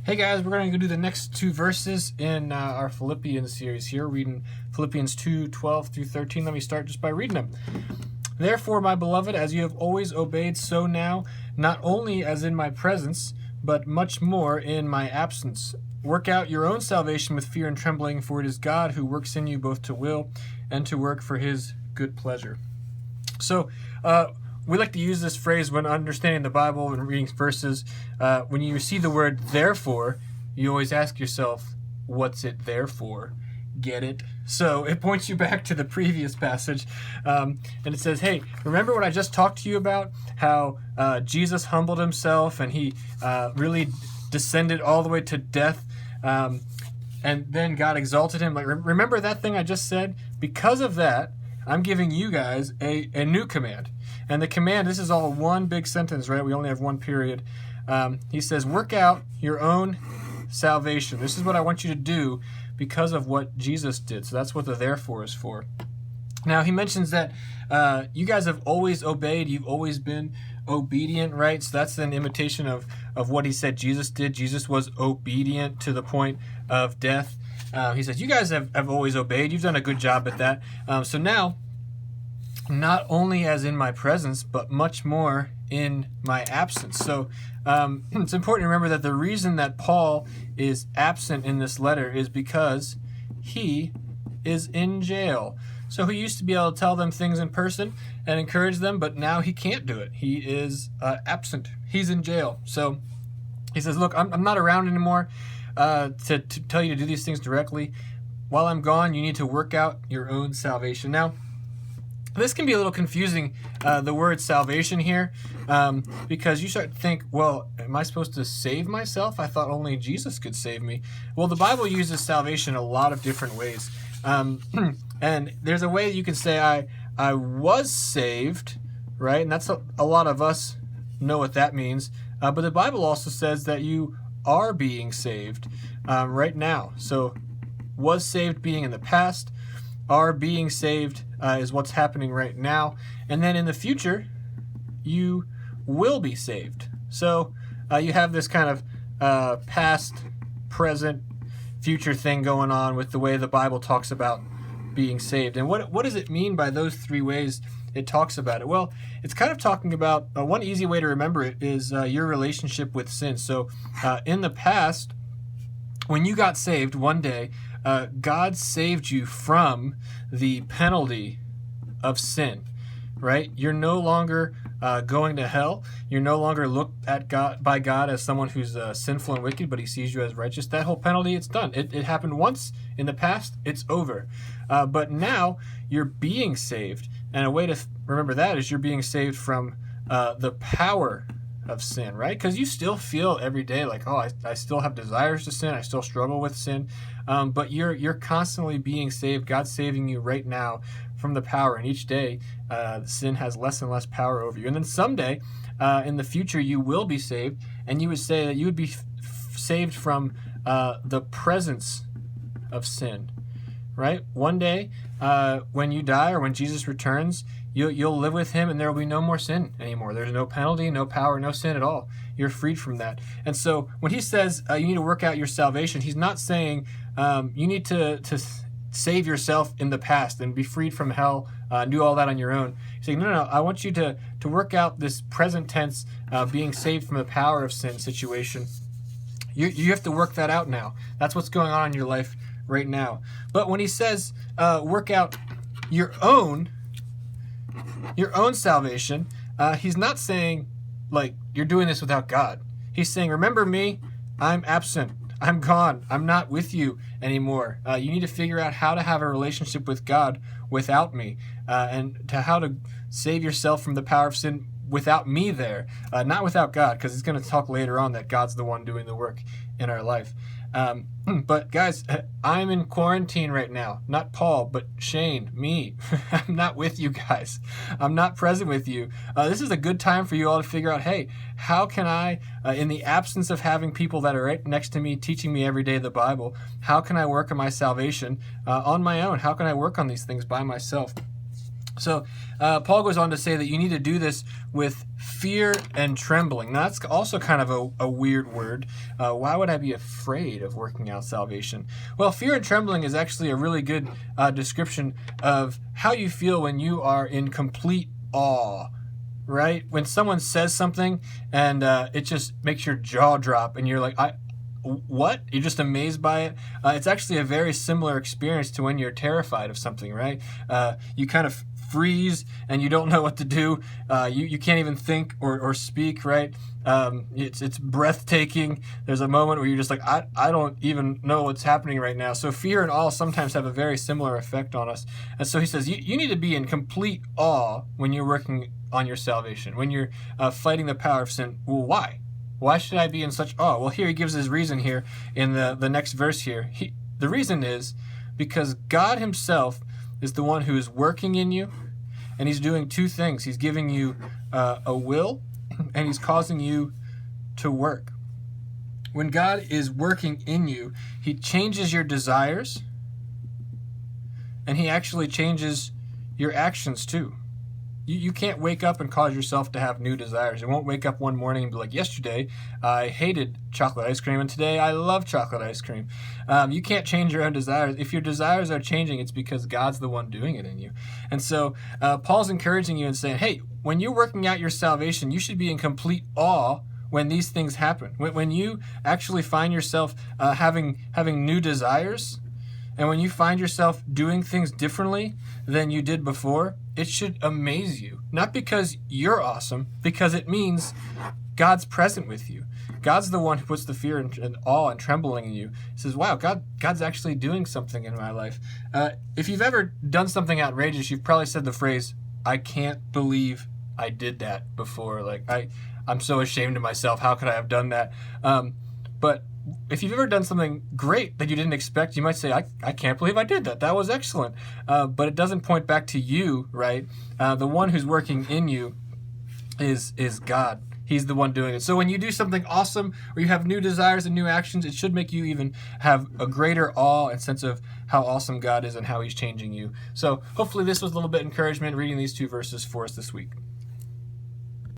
Hey guys, we're going to do the next two verses in our Philippians series here, reading Philippians 2:12 through 13. Let me start just by reading them. Therefore, my beloved, as you have always obeyed, so now, not only as in my presence, but much more in my absence. Work out your own salvation with fear and trembling, for it is God who works in you both to will and to work for his good pleasure. So, we like to use this phrase when understanding the Bible and reading verses. When you see the word therefore, you always ask yourself, what's it there for? Get it? So it points you back to the previous passage. And it says, hey, remember what I just talked to you about? How Jesus humbled himself and he really descended all the way to death. And then God exalted him. Like, remember that thing I just said? Because of that, I'm giving you guys a new command. And the command, this is all one big sentence, right? We only have one period. He says, work out your own salvation. This is what I want you to do because of what Jesus did. So that's what the therefore is for. Now, he mentions that you guys have always obeyed. You've always been obedient, right? So that's an imitation of what he said Jesus did. Jesus was obedient to the point of death. He says, you guys have always obeyed. You've done a good job at that. So now, not only as in my presence, but much more in my absence. So it's important to remember that the reason that Paul is absent in this letter is because he is in jail. So he used to be able to tell them things in person and encourage them, but now he can't do it. He is absent. He's in jail. So he says, look, I'm not around anymore to tell you to do these things directly. While I'm gone, you need to work out your own salvation. Now, this can be a little confusing, the word salvation here, because you start to think, well, am I supposed to save myself? I thought only Jesus could save me. Well, the Bible uses salvation a lot of different ways. And there's a way you can say, I was saved, right? And that's a lot of us know what that means. But the Bible also says that you are being saved right now. So was saved being in the past, are being saved is what's happening right now. And then in the future, you will be saved. So you have this kind of past, present, future thing going on with the way the Bible talks about being saved. And what does it mean by those three ways it talks about it? Well, it's kind of talking about, one easy way to remember it is your relationship with sin. So in the past, when you got saved one day, God saved you from the penalty of sin, right? You're no longer going to hell. You're no longer looked at by God as someone who's sinful and wicked, but he sees you as righteous. That whole penalty, it's done. It happened once in the past. It's over. But now you're being saved. And a way to remember that is you're being saved from the power of sin, right? Because you still feel every day like, oh, I still have desires to sin. I still struggle with sin. But you're constantly being saved. God's saving you right now from the power. And each day, sin has less and less power over you. And then someday, in the future, you will be saved. And you would say that you would be saved from the presence of sin, right? One day, when you die or when Jesus returns, you'll live with him and there will be no more sin anymore. There's no penalty, no power, no sin at all. You're freed from that. And so when he says you need to work out your salvation, he's not saying you need to save yourself in the past and be freed from hell, do all that on your own. He's saying, no, I want you to work out this present tense being saved from the power of sin situation. You have to work that out now. That's what's going on in your life right now. But when he says work out your own salvation, he's not saying like you're doing this without God. He's saying, remember me, I'm absent, I'm gone, I'm not with you anymore. You need to figure out how to have a relationship with God without me, and to how to save yourself from the power of sin without me there, not without God, because he's going to talk later on that God's the one doing the work in our life. But guys, I'm in quarantine right now. Not Paul, but Shane, me. I'm not with you guys. I'm not present with you. This is a good time for you all to figure out, hey, how can I, in the absence of having people that are right next to me teaching me every day the Bible, how can I work on my salvation on my own? How can I work on these things by myself? So Paul goes on to say that you need to do this with fear and trembling. Now, that's also kind of a weird word. Why would I be afraid of working out salvation? Well, fear and trembling is actually a really good description of how you feel when you are in complete awe, right? When someone says something and it just makes your jaw drop and you're like, what? You're just amazed by it. It's actually a very similar experience to when you're terrified of something, right? You kind of freeze and you don't know what to do. You can't even think or speak, right? It's breathtaking. There's a moment where you're just like, I don't even know what's happening right now. So fear and awe sometimes have a very similar effect on us. And so he says, you need to be in complete awe when you're working on your salvation, when you're fighting the power of sin. Well, why? Why should I be in such awe? Well, here he gives his reason here in the next verse here. The reason is because God himself is the one who is working in you, and he's doing two things. He's giving you a will, and he's causing you to work. When God is working in you, he changes your desires, and he actually changes your actions too. You can't wake up and cause yourself to have new desires. You won't wake up one morning and be like, yesterday I hated chocolate ice cream and today I love chocolate ice cream. You can't change your own desires. If your desires are changing, it's because God's the one doing it in you. And so Paul's encouraging you and saying, hey, when you're working out your salvation, you should be in complete awe when these things happen. When you actually find yourself having new desires, and when you find yourself doing things differently than you did before, it should amaze you. Not because you're awesome, because it means God's present with you. God's the one who puts the fear and awe and trembling in you. He says, wow, God's actually doing something in my life. If you've ever done something outrageous, you've probably said the phrase, I can't believe I did that before. Like, I'm so ashamed of myself. How could I have done that? But if you've ever done something great that you didn't expect, you might say, I can't believe I did that. That was excellent. But it doesn't point back to you, right? The one who's working in you is God. He's the one doing it. So when you do something awesome or you have new desires and new actions, it should make you even have a greater awe and sense of how awesome God is and how he's changing you. So hopefully this was a little bit of encouragement reading these two verses for us this week.